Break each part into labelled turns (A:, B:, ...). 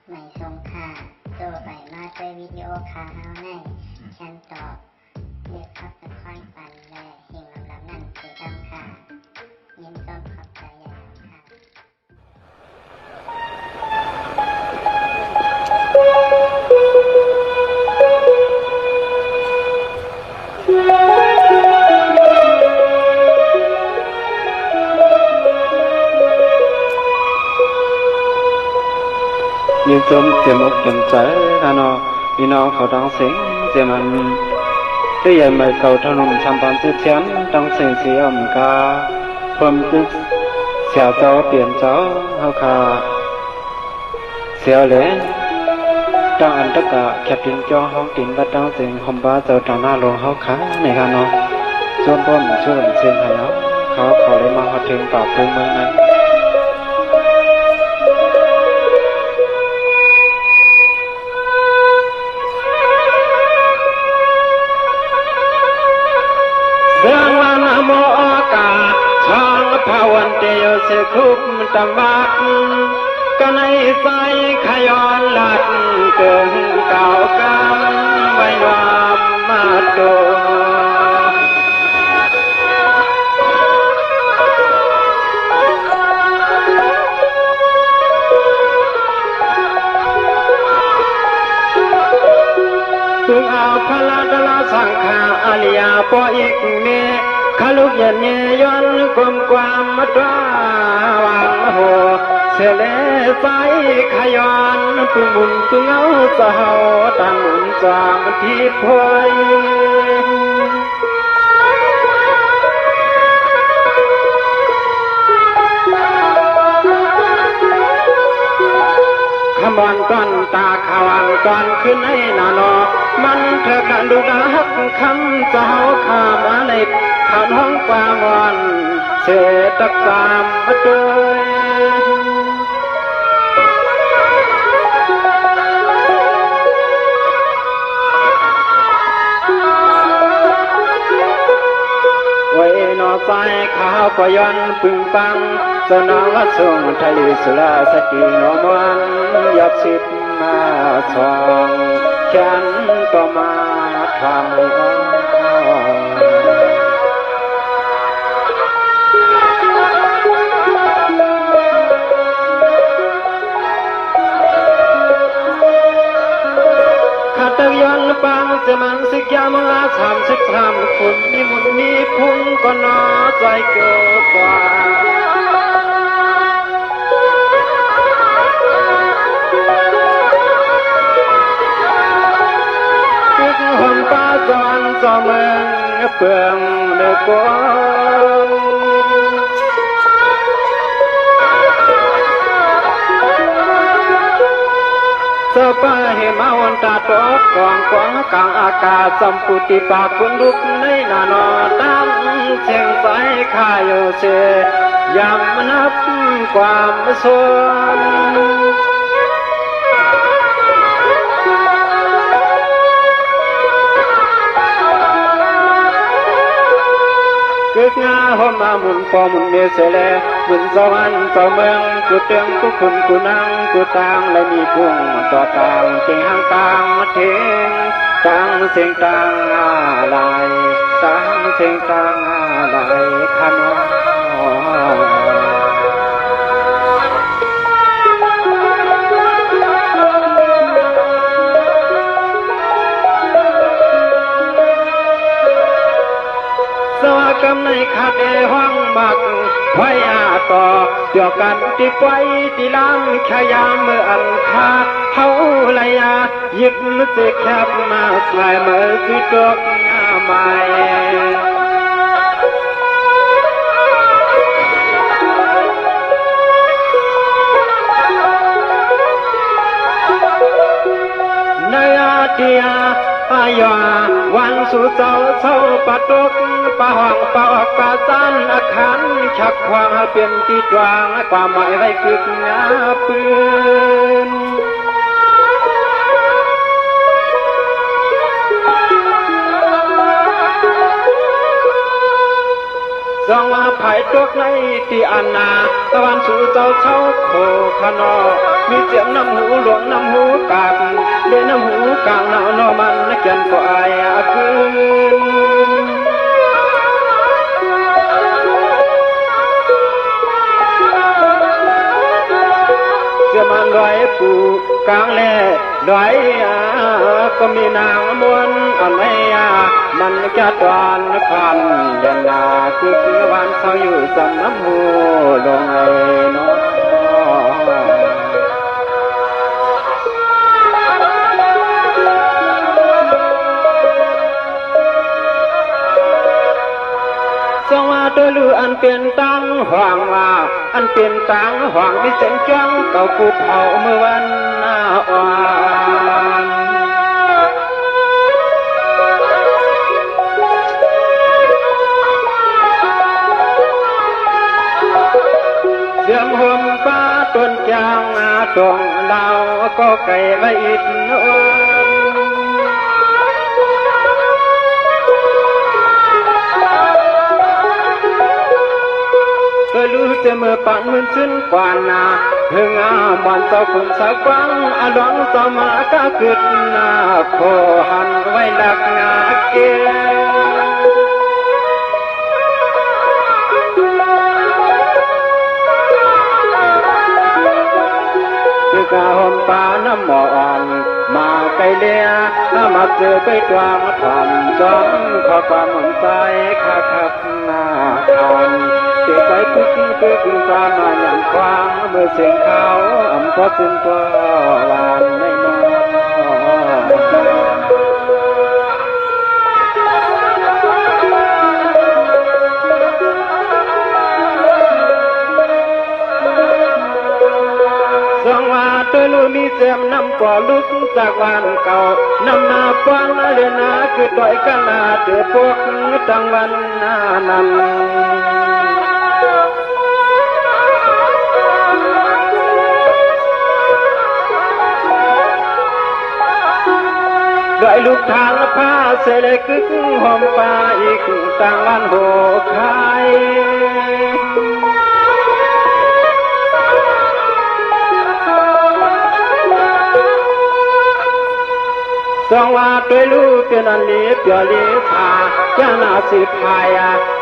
A: ไม่ทรงค่าตัวใบมาด้วยวิดีโอคาเฮาในฉันตอบเลือกขับเป็นค่อยปันและเฮงลำนั่นคือดำค่ะยินต้นขอบใจใหญ่ค่ะ
B: ยืนชมเต็มอกเต็มใจนะเนาะพี่น้องเขาดังเสียงเต็มมันได้ใหญ่ไม่เก่าถนนชำปานจืดเชียนดังเสียงเสียมกาเพิ่มตึกเสียเจ้าเปลี่ยนเจ้าเฮาคาเสียเลยดังอันตะกะแคบดินจ้อห้องตินบัดดังเสียงหอมบ้าเจ้าตาหน้าลงเฮาขาในกันเนาะส่วนป้อมช่วยเสียงให้เนาะเขาเลยมาฮอดถึงปากพื้นเมืองนั้นเสียงวันโมกาช่างภาวันเตยเสคุมตะวัดกันในใจขยอนหลัดเกินเก่ากันไว้วามมาโดตึงเอาพละดลสังขาอาลิยาปออีกเมขลุกยันเยยอนกลมความมัตราวังโหเสเลใสขยอนปุ่งบุญตึงเอาสาวตั้งมุนจางที่พอยขมอนก้อนตาขวังก้อนขึ้นให้นานอมันเธอกันดูดักคำเจ้าข้ามาในข่าวห้องกวางวันเศรษฐกรรมเดยไว้นอใจข้าวก็ย้อนปึงปังสนองวัดทรงทะเลสุราสติโนมันยับสิบมาสองแขนต่อมาทำให้อ้อขัดย้อนปังจะมันสิกยามังอาสามสิบสามคุณมีมุนมีพุ่งก็นอใจเกิดกว่าหอมป้าจอนจอมเมืองเปลืองเนื้อกวนเสื้อผ้าเหมาวันตาตกกองกวางกลางอากาศสัมปุติปากคุณลุกในนานอตั้งเชียงใสข้าโยเสยำนับความสวนกึกงาหอมมามุนปอมุนเมเสเลมุนสวรรค์ต่อเมืองกูเตียงกูคุณกูนั่งกูตางและมีพุ่งต่อต่างเก่งหางตางมาเทงตังเสียงตังอะไรตังเสียงตังอะไรขนอสวากำในขาดห้องบักไว้อาต่อเดียวกันที่ไฟที่ล้ำขยามเมื่ออันคาเฮาลายาหยิบมือเสกแคบมาใส่เมื่อสุดดอกหน้าใหม่ในอาเดียปายาวันสู่เจ้าเศร้าปะตกปะห้องปะออกปะจันอาคารชักความเปลี่ยนตีตวางความหมายไว้คืองาปืนสองพ ายตกในที่อันนาตะวันสู่เจ้าเช่าโคขนอมีเจียมน้ำหูหลวงน้ำหูกากเดน้ำหูกลางหนาวโนมันเกียนก็อายคืนเสียมันลอยปูกลางแล่ลอยก็มีนางมวนอันไม่มันจะตอนพันเดินนาคือวันเขาอยู่สำน้ำหูลงไอ้น้องสวัสดิ์ลืออันเป็นตังห่วงว่าอันเป็นตังห่วงมีเส้นจังเก่ากูเผาเมื่อวันอ่อนเสียงห่มป้าต้นจางตรงเราก็ไก่ไว้อิดนวลก็รู้จะเมื่อปันมือซึ้นกว่านาเฮืองมันเจ้าคุณสักฟังอดองเจ้ามาก็กึดนาโคหันไว้หลักงาเกคือกาหอมปาน้ำหมอนมาไกลเลียมาเจอไปกวางทำจ้องขอความหมุนใจข้าขับหน้าทันเก็บไปทุกที่ตามาอย่างควางเมื่อเสียงเขาอำก็ซึ้งตัวหวานไม่น้อยสองว่าตัวลูมีเสียมนำก่อลุกจากวันเก่านำนาฟังเรนาคือต่อยกันนาเตือพวกตั้งวันนานั้นด้วยลูกทางผ้าเสลกึกหอมปลาอีกต่างวันโหคายสองว่าด้วยลูกเป็นอันลีเปียลีชาแก่นาสิพาย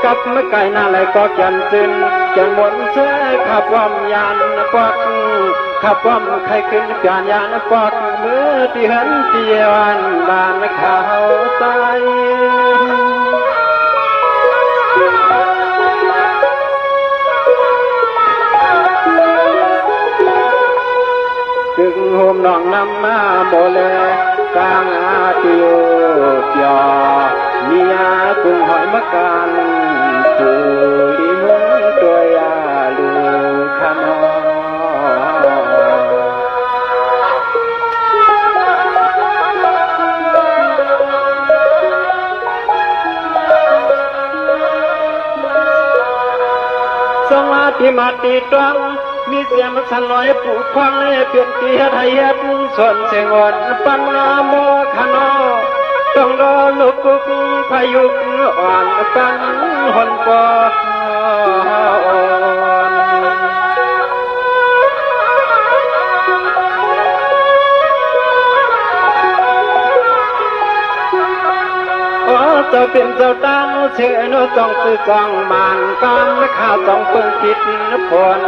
B: กับไม่ไก่นาไหลก็แก่นซึนแก่นหมดเสยขับวอมยานปอกขับวอมใครขึ้นเปลี่ยนยานปอกมือที่เห็นเตียวันบ้านเขาตายจึงโฮมน้องนำมาโมเลกลางอาติโอเปียเมียกุ้งหอยมะกันจูลีมุงตัวยาลูขนอสมาธิมาติตรังมีเสียงสันลอยผูกพังเปลี่ยนเกียรติเฮ็ดส่วนเสียงอ่อนปันนาโมขนอต้องรอลูกกุกพายุอ่อนปันหนปอนเจ้าเป็นเจ้าตั้งเชื่อโนต้องซื้อจองมันกันข้าต้องเพิ่งคิดผล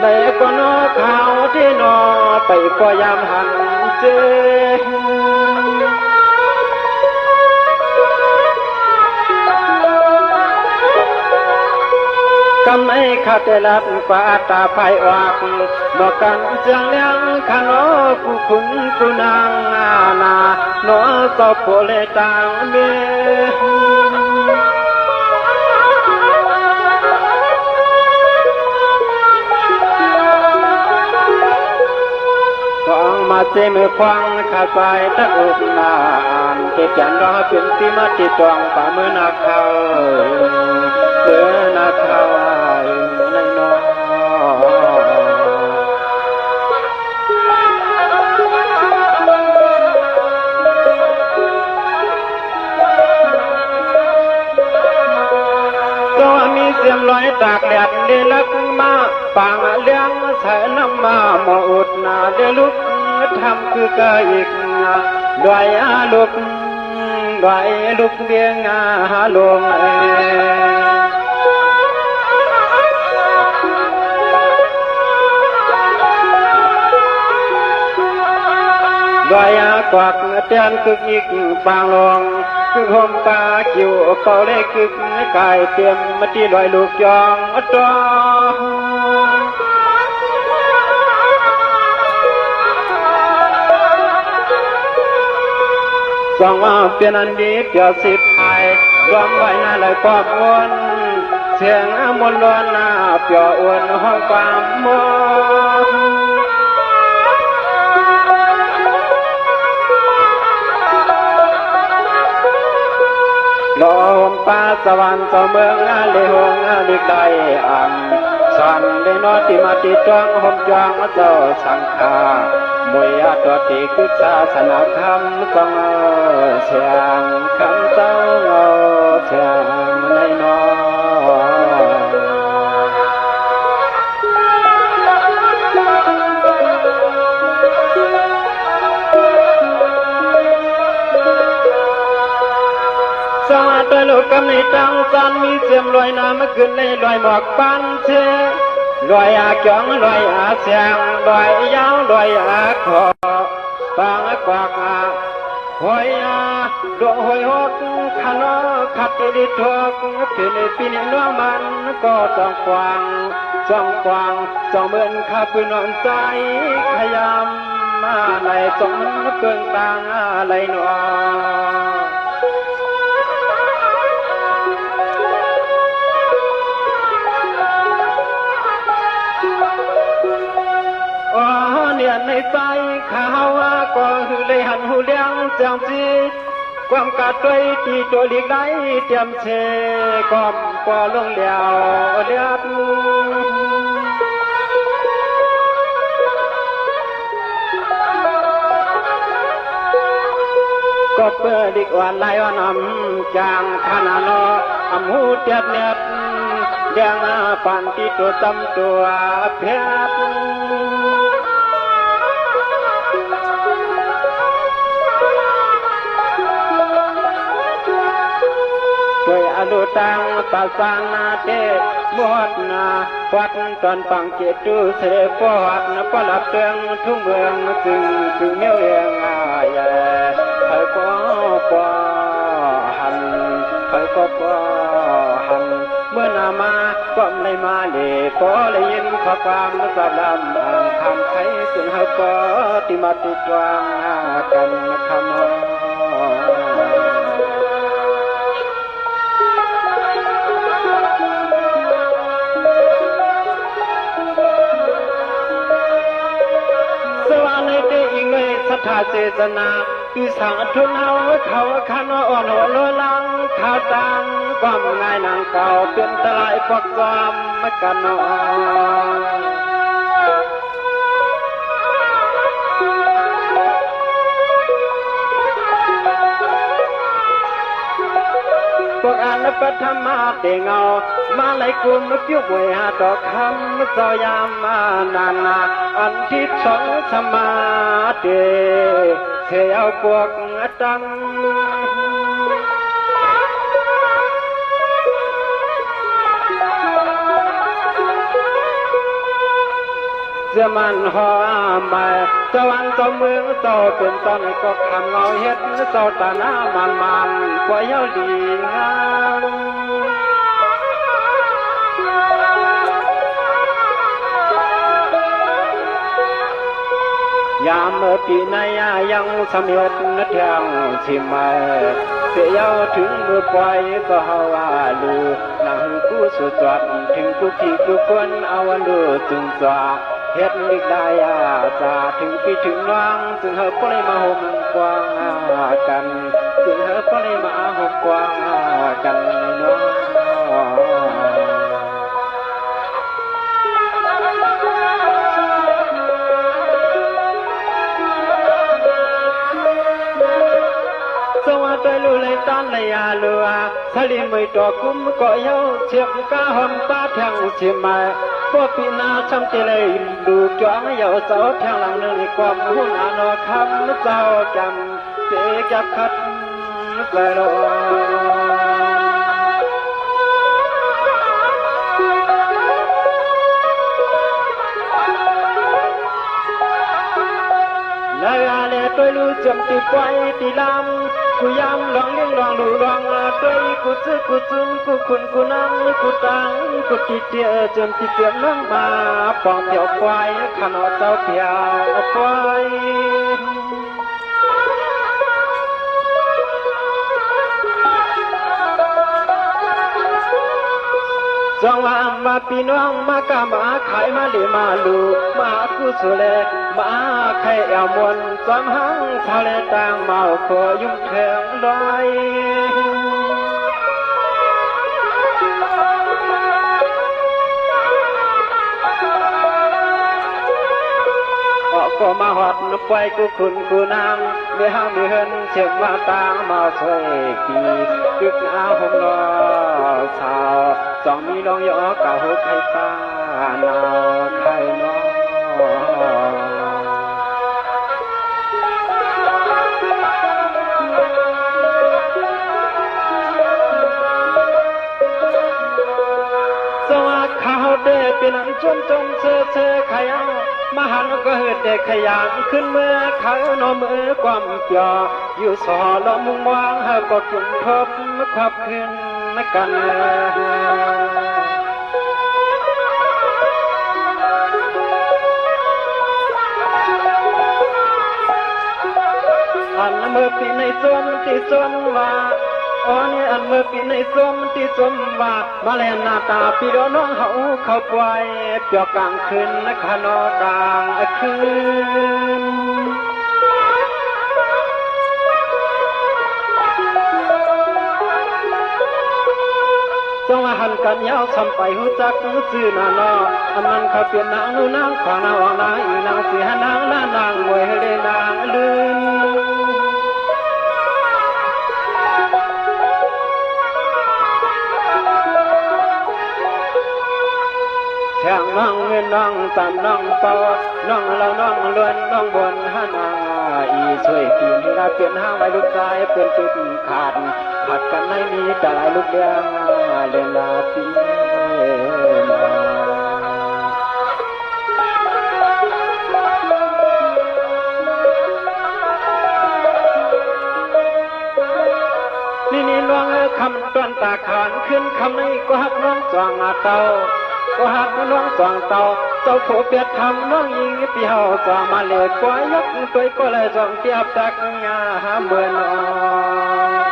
B: ในก็นอข่าวที่นอไปก็ยามหันเจกำไอ้ข้าแต่ลัดกว่าตาภายออกบอกกันเสียงเลี้ยงขานอผู้คุณผู้นางนาโนสอบโพเลต่างเมมาเจมือควังขาดไปตะอุบนานเก็บยันรอเป็นที่มาติดตวงป่ามือนาเขาเสือนาเขาในนอก็มีเสียงล อยตากแดดเดลักมาปางเลี้ยงใส่น้ำมาหมออุดนาเดลุกทำคือกะอีกด้วยลุกด้วยลุกเบียงลงด้วยกวักเตียนคึกอีกปางลงคือห่มปาคิวเป่าเล็กคึกกายเตรียมมาที่ลอยลูกยองตัวสองว่าเปลี่ยนอันดีเกี่ยวสิบไทยรวมไว้หน้าเลยปอบวนเสียงมนต์ล้วนหน้าเปียวอ้วนห้องความมัวลมป้าสวรรค์ต่อเมืองเลหงลิกได้อังสันได้นอติมาติจวงห่มจวงเจ้าสังฆามวยตัวตีคือศาสนาคำต้องเสียงคำเจ้าเสียงในนอสวัสดิ์ลูกกำในจังสันมีเสียมลอยน้ำขึ้นในลอยหมอกปันเชลอยอาเกียงลอยอาเสียงลอยยาวลอยอาคอปางกวากหอยดวงหอยหกขันขัดดิทกปีนน้องมันก็ต้องกวางจ้องกวางจ้องเมือนข้าปืนนอนใจขยำมาในจ้องเกินต่างอะไรหนอในใจข้าวก็คือเลยหันหูเลี้ยงเจียงจีความกัดด้วยตีตัวหลีกได้เตรียมเชก้อมก่อลงเดียวเลียดก็เปิดดิกวันไล่วันจางขนาดนอหูเตียบเนียดเลี้ยงปันตีตัวจำตัวเพชรด้วยอนุตังปัสสานาเทมวดนาวัดตอนปังเจตุเสด็จฟอดนปลับเตืองทุ่งเมืองจึงเมียวเลียงใหญ่ใครก็ปอหันใครก็ปอหันเมื่อนามาก็ไม่มาเล่พอเลยยินข้อความสับลำอ่านคำไทยสุนหปอติมาติดวางกันคำถ้าเจตนาอีสังทุนเอาเขาขันอ่อนหัวลอยลังข้าวตังความง่ายนางเก่าเป็นตลายพวกความกันนพวกอันปัทมาเตงเอามาไล่กุมกิ้วบวยหาดอกคำสยามมานานาอันที่สองสมาเตเที่ยวพวกตังเจ้ามันหอมาเจ้าวันเจ้าเมืองเจ้าเป็นตอนก็คำเงาเฮ็ดเจ้าตาหน้ามันกว่าเย้าดีงามยามปีนายยังสำเร็จนัดยังชิมมาเสียถึงมือปล่อยก็เฮาว่าลูนังกูสุดจอดถึงทุกที่ทุกคนเอาวันดูจึงจอเฮ็ดอีกได้จะถึงพี่ถึงน้องจึงเฮาก็เลยมาห่มกว้างกันจึงเฮาก็เลยมาห่มกว้างกันน้องตอนไหน ยาลัวสลิมไม่ต่อกุ้มก็เยาเชียบกะหอมป้าทางเชียมาพวกปีนาช้ำเจเลยดูจ้องเยาเสาทางหลังนึงความหุ่นอนอคำเจ้าจำเจ๊จับคัดกลอยtôi lưu chậm thì quay thì làmกูยามลองเลี้ยงลองลู่ลองตัวกูซื้อกูซุนกูคุณกูนั่งกูตังกูติดเดียจนติดเตียงนั่งมาปองเปียวควายขนอเจ้าเปียวควายจงมาพี่น้องมากะมาขายมาเลยมาลูมากูสุเลมาใครเอามวนจอมหังทะเลต่างเมาขอยุ่งแทงลอยก็มาหอดนุไปกูคุณกูนางเมื่อห้างเมื่อเฮินเช็คมาตางมาช่วยปีกึกอาหงนอสาวจองมีลองยอเก่าไข่ตาหนาวไข่นอสวัสดิ์ข้าวเด้เป็นอันจนเชื่อขยามาหันก็เหิดเด็กขยันขึ้นเมื่อเขาโนมือความเปียอยู่สอลมุงวางหากก็จุ่มทบขับขึ้นกันอันเมื่อปีในจมที่จมว่าอ๋อนี่อันเมื่อปีในจมที่จมว่ามาแลนหน้าตาปีดอน้องเขาเข้าปล่อยเปียกกลางคืนขนอกลางคืนจงหันกันยาวทำไปหูจักซื่อนานาอันนั้นเขาเปลี่ยนนางนู่นนางขวางนางวางนางอีนางเสียนางล้านางมวยให้ได้นางลืมแข่งน้องเงินน้องตามน้องเป่าน้องเราน้องล้วนน้องบนหานางอีช่วยปีนให้เราเปลี่ยนห้างไว้ลูกชายเป็นจุดขาดผัดกันไม่มีแต่หลายลูกเลี้ยงเล่นลาปีนี่น้องคำต้นตาขานขึ้นคำนี้ก็หักน้องจองเตาก็หักน้องจองเตาเจ้าผู้เปียดทำน้องยิงเปียวจองมาเล็กกว่ายกตัวก็เลยจองเทียบตักงาเมื่อน้อง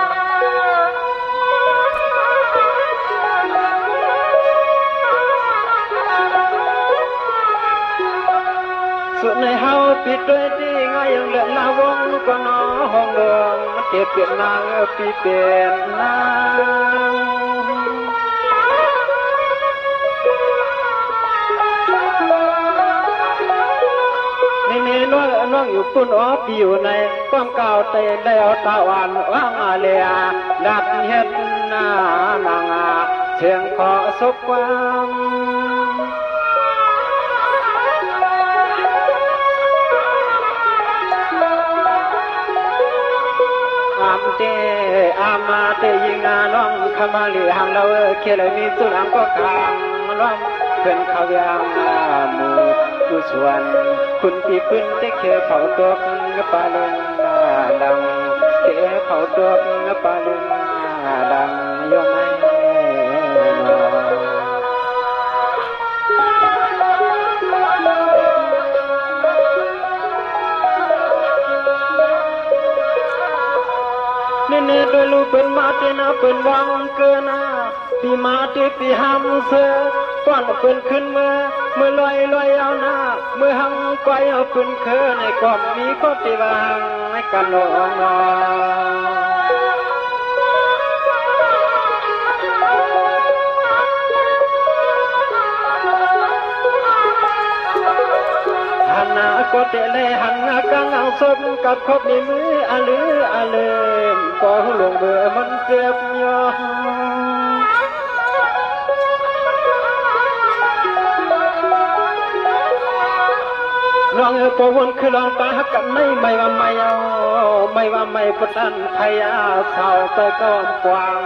B: สุดในเฮาปิดด้วยที่ง่ายยังเหลือลาวงก็นอห้องดวงเก็บเปลี่ยนนางปีเปลี่ยนนางนี่น้องอยู่ปุ่นอ๋อปีอยู่ในความเก่าเตะแล้วตะวันว่างอาเลียดัดเฮ็ดหน้านางเชียงขอสุขความเตอามาเตยิงน้องขมาลีหังเราเขียนมีสุนังก็คางน้องเป็นเขายังหมู่กุศลคุณปีปืนเตเขียเขาตัวปาลึงดังเตเขาตัวปาลึงดังโยไม่นี่โดยลูกเป็นมาเตนะเป็นวังเกินปีมาเตปีหามเสือป้อนเป็นขึ้นเมื่อลอยเอาหน้าเมื่อหังไกวเอาเป็นเคือในความมีก็ตีวางในกันนองหัน นาก็เตะเลยหันหน้ากลางเอาสดกับคบในมืออาลืออาเลิมก็ลงเบื่อมันเจ็บยอน้องปวนคือลองตาหักกันไม่ว่าไม่เอาไม่ว่าไม่ปตันพยาเศร้าไปก้อนกวาง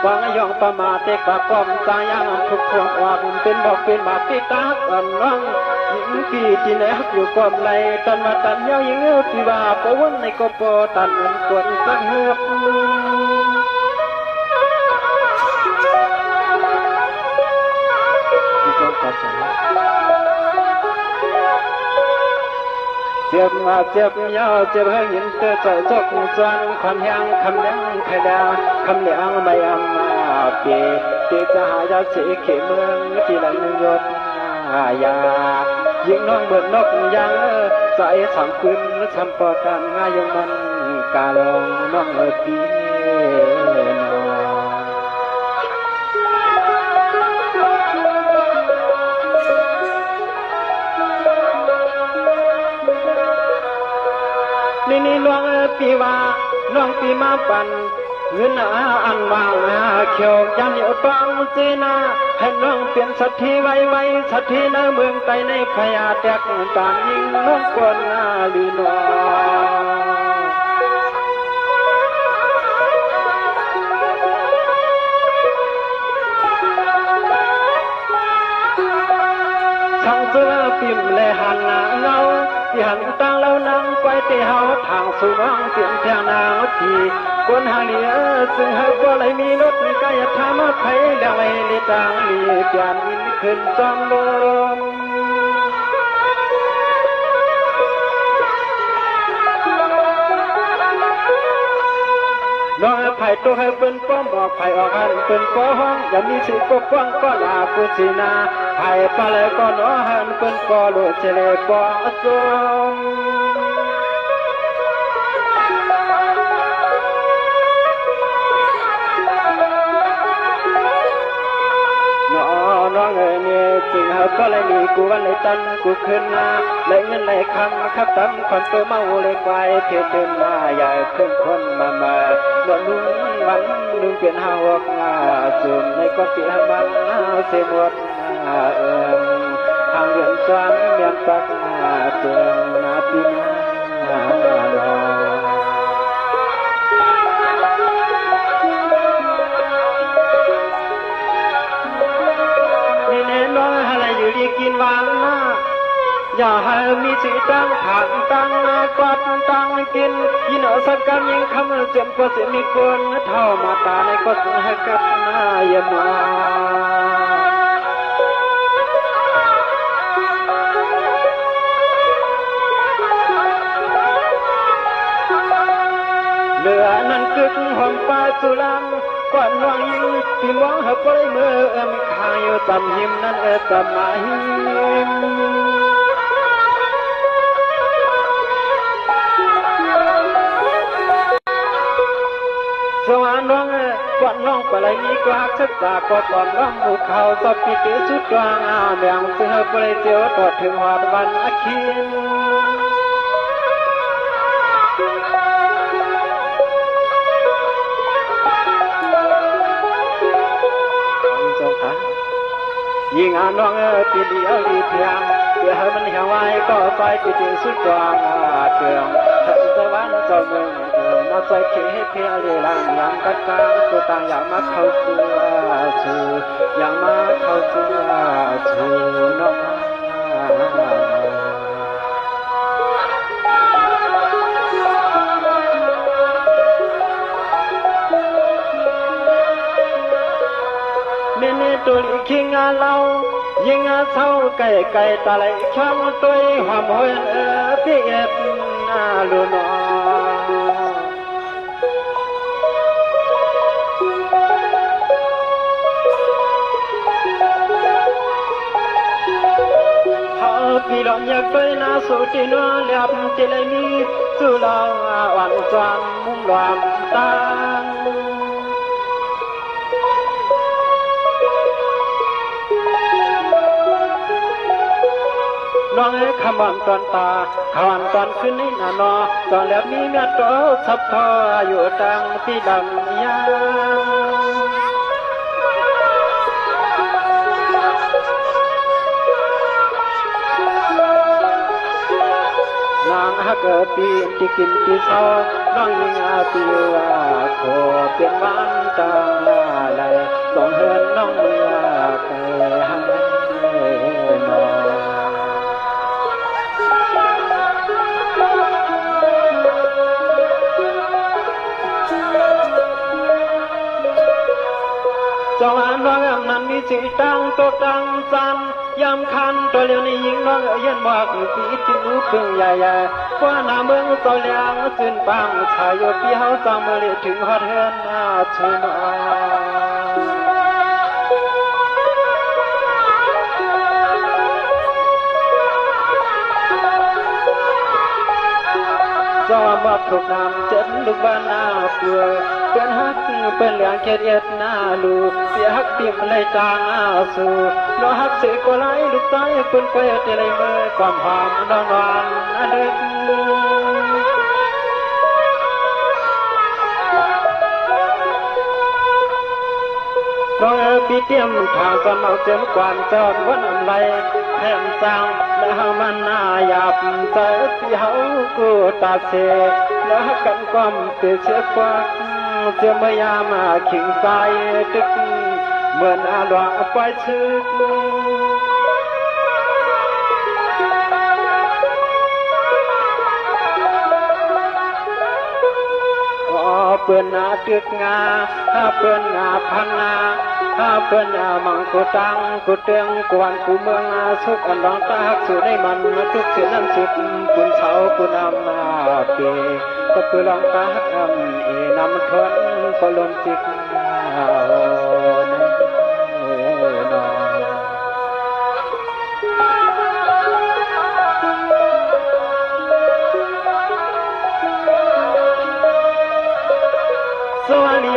B: วางยองประมาทเด็กปากกอมตายังทุกคนออกเป็นบอกเป็นบาปที่ตาก่อนน้องหญิงพี่ที่ไหนฮักอยู่ก่อนไรตอนมาตันเย้ายิงเอ้ที่ว่าปวนในก็ปอตันเหมือนกวนสักเหือบที่จงขอสละเจ็บมาเจ็บยาวเจ็บให้ยินเตอใจจกจวนคำยังคำเลี้ยงไข่ดาวคำเลี้ยงไม่อามาเปียจะหายาสีเขเมืองที่หลังยศยายิงน้องเบิดนกยังใจสังคืนทำปอกันง่ายยังมันกาลองน้องปีนี่น้องปีว่าน้องปีมาปั่นเงินอันวางเขียวยันอยู่ต้องจีนาให้น้องเปลี่ยนสัตทีไว้สัตทีในเมืองไกลในพยาแตกต่างยิงน้องกวนลีนอช่างเสื้อปิ่มเลยหันเงาที่หันตั้งแล้วนั่งไปเตะเฮาทางสู่น้องเสียงแถวนางทีคนหาเหลียซึ่งเฮาก็เลยมีรถก็อย่าทำมาไผแล้วไอ้ลิตังลีเปลี่ยนวินขึ้นจอมลมน้องไผ่ตัวให้เป็นป้อมบอกไผ่ออกหันเป็นป้อห้องอย่ามีสิปกป้องก็ลาปุจินาไผ่ปลาเลยก็น้อหันเป็นป้อโลเจเลป้อสมน้องเนี่ยจริงเขาก็เลยมีกูวันเลยตันกูขึ้นมาเลยเงินเลยคำขับตั้มคนตัวเมาเลยควายเที่ยวเดินมาใหญ่ขึ้นคนมาหลวงลุงวันลุงเปลี่ยนหาวกส่วนในก็เปลี่ยนมันเสียหมดทางเรียนสวนเมียนตักเตือนนาปีกินวานนะอย่าให้มีสิตั้งผ่านตั้งกอดตั้งกินยินเอาสักกำยิงคำเจ็บก็สิมีคนเท่ามาตาในก็สหกับนายมาเหลือนั้นกึกหอมปลาสุลังก่อนวางยิงที่มองหักไปเมื่อข้างอยู่ตำหิมนั้นตำมาหิมสวรรค์น้องก่อนน้องไปเลยมีกว่าศึกษาก่อนน้องบุกเขาสอบปีเกสุดกลางแบ่งเสือไปเจียวต่อถึงหอดวันอาคินยิงน้องปีเดียวดีเพียงเพื่อให้มันเหี่ยวไว้ก็ไปปีที่สุดกลางเตือนถึงสวรรค์เจ้าเมืองมาใส่เขียเพียเรื่องอย่างกัดกลางตัวต่างอย่างมาเข้าสู่อย่างมาเข้าสู่น้องตัวลิงเรายิงเท่าไก่ตะไลช่างตัวหอมหวนพี่เอ็ดลูนเขาพี่หลอนอยากไปนาสุจินัวเลียบจิเลยมีสุลาวันจวนมุ่งหลวงตาน้ องเอ้ขมันตอนตาขวันตอนขึ้นนี่นอตอนแล้วมีเมียโตสับพออยู่ตังที่ลำยานางฮักปีนที่กินที่เศร้าน้องยิงอาปีว่าโคเป็นวันตังอะไรต้องเฮินน้องเมื่อไปให้นอนจงอันน้องอำนั้นมีสิตังตกตังจันยำคันตัวเลี้ยงนี่ยิงน้องเย็นมากสีจิ้งพึ่งใหญ่ๆว่าหน้าเมืองตัวเลี้ยงจืนปังชายโยพี่เฮาจังเมื่อเลี้ยถึงฮอดเฮือนหน้าชุนจงมาถูกนำเจ็ดลูกบ้านหน้าเสือเป็นฮักเป็นเหลืองเขียดหน้าลูกเสียฮักติ่มเลยจางอาสูน้องฮักเสียก็ไหลลูกใต้เป็นเพื่อจะเลยเมื่อความหอมน้องนอนดึกน้องปีเตรียมทางสมัครเต็มกวนจอดวันอะไรแถมจังแล้วมันน่าหยาบใจที่เฮากูตาเสแล้วกันความเสียเสียควักเสียมายามาขิงใจตึกเหมือนอาหลวงไปชึกเปิ้นนาตึกงาเปิ้นนาพันนาเปิ้นนามังกูตังกูเตียงกวนกูเมืองสุกอันร้องตาหักสู่ในมันทุกเสียนั้นสุดปุ่นเสาปุ่นำนาเปก็คือร้องตาหักนำทนก็ลมจิกสวัสดี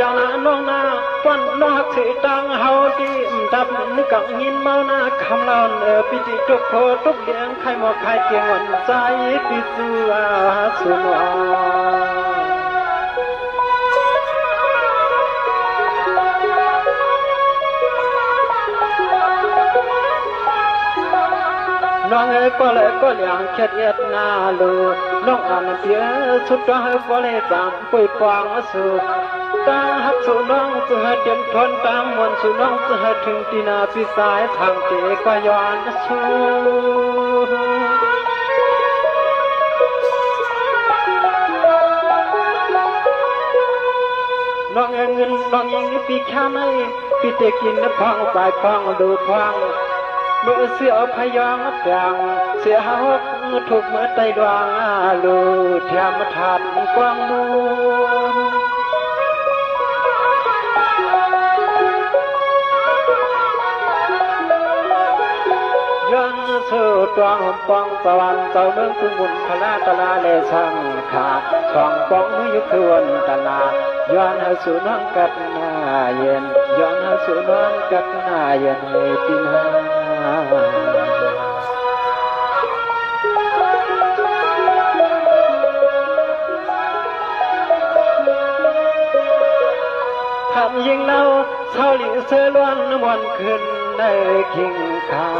B: น้องนาวันน้องถือตังเฮาที่ดับนึกกังยินเมาหน้าคำเล่าปิจิจุกโคทุกเดียงใครหมอกใครเกียงวันใจปิจูอาสุนน้องก็เลยก็เลี้ยงเขียดหน้าลูน้องอ่านเพียชุดก็ให้ก็เลยตามปุยควางสู่ตั้งหักสู่น้องจะให้เดินทนตามมวลสู่น้องจะให้ถึงที่นาพิสายทางเตะก็ย้อนสู่น้องเงินน้องยิงปีข้าไม่ปีเตกินพองสายพองดูพองเมื่อเสียพยองดังเสียหกถูกเมื่อไตดวงลูแถมทัดกว้างมูย้อนสู่ตวงปองสวรรค์เจ้าเมืองกุมุนพลาตลาเลสังขาช่องปองยุควนตนาย้อนสู่น้องกัดหน้าเย็นย้อนสู่น้องกัดหน้าเย็นปีนาทำยิงเล่าเท่าหลิเสือล้วนมวนขึ้นในคิงคา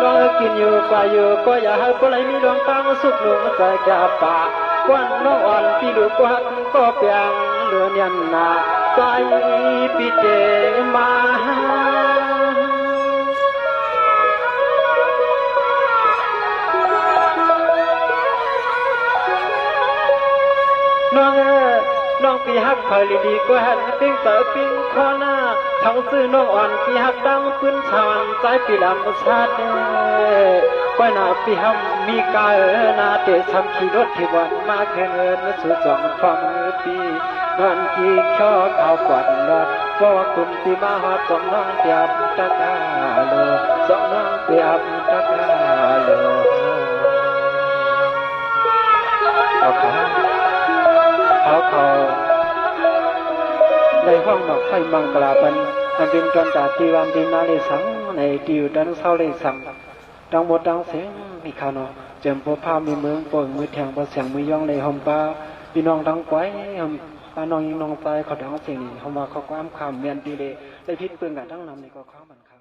B: น้องกินอยู่กว่าอยู่ก็อย่าให้ปลายมีดวงฟังสุขหนุ่มใจแก่ปากกวนน้องอ่อนที่ลูกกวนก็เปียงเลือนยันนาใจปีเจมาน้องปีฮักคอยดีก็หันปิ้งเต๋อปิ้งคอหน้าทั้งซื้อน้องอ่อนปีฮักดังพื้นชานใจปีลำชาติก็หน้าปีฮัมมีกายนาเตะทำขี่รถที่วันมาแข่งเงินสู่สองฟังปีนั่นกี่ช่อข่าวกวาดนอดเพราะว่าคุณปีมาหอดสองน้องเตียบตะกาโลสองน้องเตียบตะกาโลเอาขาเขา ได้ห้องดอกไฟมังกลาบันอันเป็นกันตาตีวันดินนาเลสังในติวดันเศร้าเลสังดังหมดดังเสียงมีขานอเจิมพอพามีเมืองป่วยมือแทงพอเสียงมือย่องในหอมปลาพี่น้องดังไว้ป้าน้องยิงน้องตายเขาดังเสียงนี่เขามาเขาความคำเมียนตีเลยได้พิษปืนกันทั้งนำในก็ข้าวมันค